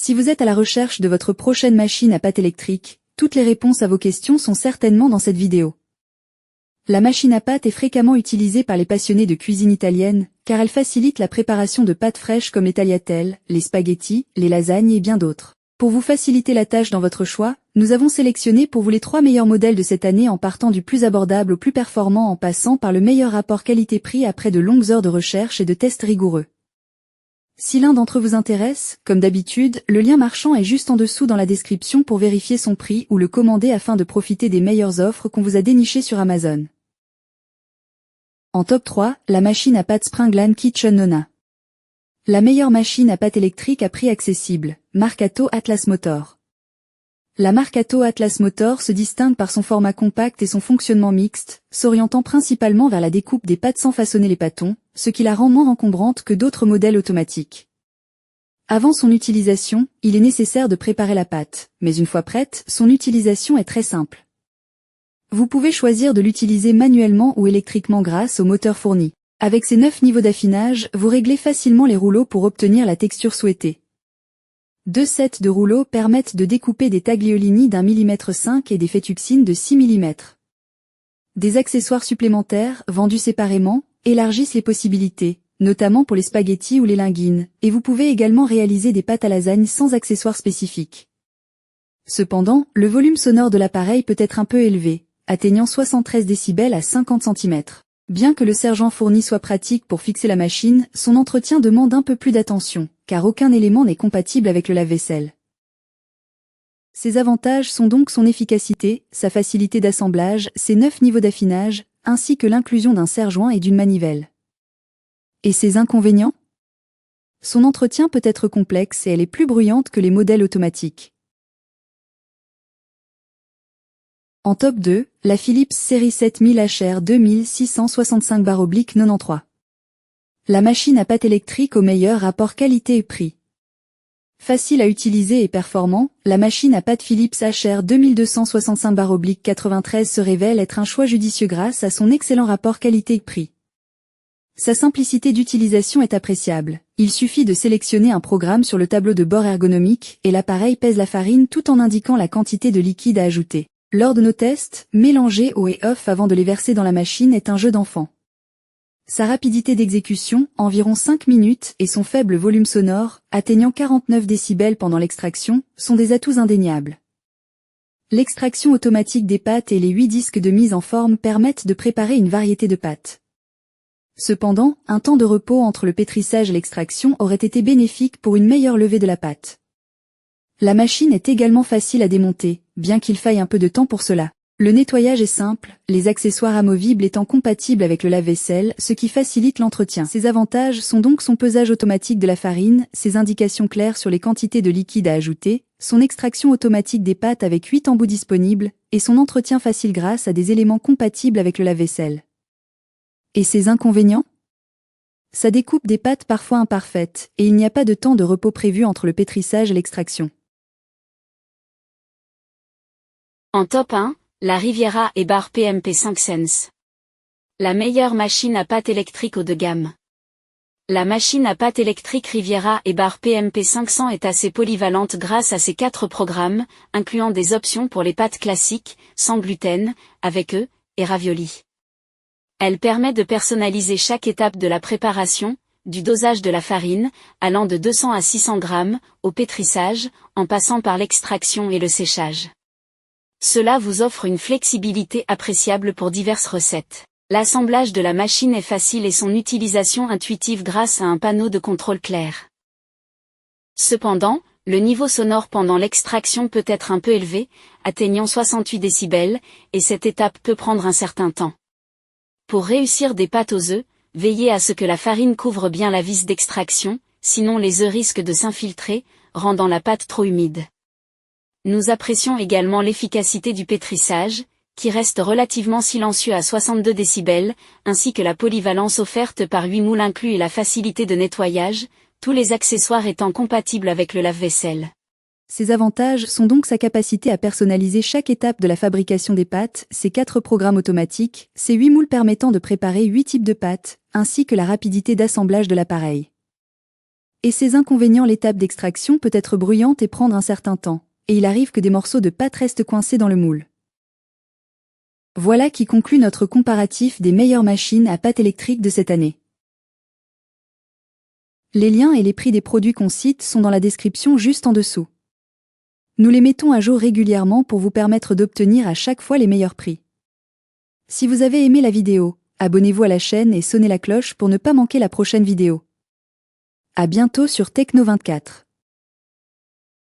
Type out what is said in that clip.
Si vous êtes à la recherche de votre prochaine machine à pâte électrique, toutes les réponses à vos questions sont certainement dans cette vidéo. La machine à pâte est fréquemment utilisée par les passionnés de cuisine italienne, car elle facilite la préparation de pâtes fraîches comme les tagliatelles, les spaghettis, les lasagnes et bien d'autres. Pour vous faciliter la tâche dans votre choix, nous avons sélectionné pour vous les 3 meilleurs modèles de cette année en partant du plus abordable au plus performant en passant par le meilleur rapport qualité-prix après de longues heures de recherche et de tests rigoureux. Si l'un d'entre eux vous intéresse, comme d'habitude, le lien marchand est juste en dessous dans la description pour vérifier son prix ou le commander afin de profiter des meilleures offres qu'on vous a dénichées sur Amazon. En top 3, la machine à pâte Springland Kitchen Nona. La meilleure machine à pâte électrique à prix accessible, marque Atto Atlas Motor. La marque Atto Atlas Motor se distingue par son format compact et son fonctionnement mixte, s'orientant principalement vers la découpe des pâtes sans façonner les pâtons, ce qui la rend moins encombrante que d'autres modèles automatiques. Avant son utilisation, il est nécessaire de préparer la pâte, mais une fois prête, son utilisation est très simple. Vous pouvez choisir de l'utiliser manuellement ou électriquement grâce au moteur fourni. Avec ses 9 niveaux d'affinage, vous réglez facilement les rouleaux pour obtenir la texture souhaitée. 2 sets de rouleaux permettent de découper des tagliolini d'1,5 mm et des fettuccines de 6 mm. Des accessoires supplémentaires, vendus séparément, élargissent les possibilités, notamment pour les spaghettis ou les linguines, et vous pouvez également réaliser des pâtes à lasagne sans accessoires spécifiques. Cependant, le volume sonore de l'appareil peut être un peu élevé, atteignant 73 décibels à 50 cm. Bien que le sergent fourni soit pratique pour fixer la machine, son entretien demande un peu plus d'attention, car aucun élément n'est compatible avec le lave-vaisselle. Ses avantages sont donc son efficacité, sa facilité d'assemblage, ses 9 niveaux d'affinage, ainsi que l'inclusion d'un serre-joint et d'une manivelle. Et ses inconvénients ? Son entretien peut être complexe et elle est plus bruyante que les modèles automatiques. En top 2, la Philips série 7000 HR 2665/93. La machine à pâte électrique au meilleur rapport qualité-prix. Facile à utiliser et performant, la machine à pâte Philips HR 2265/93 se révèle être un choix judicieux grâce à son excellent rapport qualité-prix. Sa simplicité d'utilisation est appréciable. Il suffit de sélectionner un programme sur le tableau de bord ergonomique et l'appareil pèse la farine tout en indiquant la quantité de liquide à ajouter. Lors de nos tests, mélanger eau et œuf avant de les verser dans la machine est un jeu d'enfant. Sa rapidité d'exécution, environ 5 minutes, et son faible volume sonore, atteignant 49 décibels pendant l'extraction, sont des atouts indéniables. L'extraction automatique des pâtes et les 8 disques de mise en forme permettent de préparer une variété de pâtes. Cependant, un temps de repos entre le pétrissage et l'extraction aurait été bénéfique pour une meilleure levée de la pâte. La machine est également facile à démonter, bien qu'il faille un peu de temps pour cela. Le nettoyage est simple, les accessoires amovibles étant compatibles avec le lave-vaisselle, ce qui facilite l'entretien. Ses avantages sont donc son pesage automatique de la farine, ses indications claires sur les quantités de liquide à ajouter, son extraction automatique des pâtes avec 8 embouts disponibles, et son entretien facile grâce à des éléments compatibles avec le lave-vaisselle. Et ses inconvénients ? Sa découpe des pâtes parfois imparfaite, et il n'y a pas de temps de repos prévu entre le pétrissage et l'extraction. En top 1, la Riviera E-Bar PMP 5 Sense. La meilleure machine à pâte électrique haut de gamme. La machine à pâte électrique Riviera E-Bar PMP 500 est assez polyvalente grâce à ses 4 programmes, incluant des options pour les pâtes classiques, sans gluten, avec œufs, et raviolis. Elle permet de personnaliser chaque étape de la préparation, du dosage de la farine, allant de 200 à 600 grammes, au pétrissage, en passant par l'extraction et le séchage. Cela vous offre une flexibilité appréciable pour diverses recettes. L'assemblage de la machine est facile et son utilisation intuitive grâce à un panneau de contrôle clair. Cependant, le niveau sonore pendant l'extraction peut être un peu élevé, atteignant 68 décibels, et cette étape peut prendre un certain temps. Pour réussir des pâtes aux œufs, veillez à ce que la farine couvre bien la vis d'extraction, sinon les œufs risquent de s'infiltrer, rendant la pâte trop humide. Nous apprécions également l'efficacité du pétrissage, qui reste relativement silencieux à 62 décibels, ainsi que la polyvalence offerte par 8 moules inclus et la facilité de nettoyage, tous les accessoires étant compatibles avec le lave-vaisselle. Ses avantages sont donc sa capacité à personnaliser chaque étape de la fabrication des pâtes, ses 4 programmes automatiques, ses 8 moules permettant de préparer 8 types de pâtes, ainsi que la rapidité d'assemblage de l'appareil. Et ses inconvénients, l'étape d'extraction peut être bruyante et prendre un certain temps, et il arrive que des morceaux de pâte restent coincés dans le moule. Voilà qui conclut notre comparatif des meilleures machines à pâte électrique de cette année. Les liens et les prix des produits qu'on cite sont dans la description juste en dessous. Nous les mettons à jour régulièrement pour vous permettre d'obtenir à chaque fois les meilleurs prix. Si vous avez aimé la vidéo, abonnez-vous à la chaîne et sonnez la cloche pour ne pas manquer la prochaine vidéo. À bientôt sur Techno24.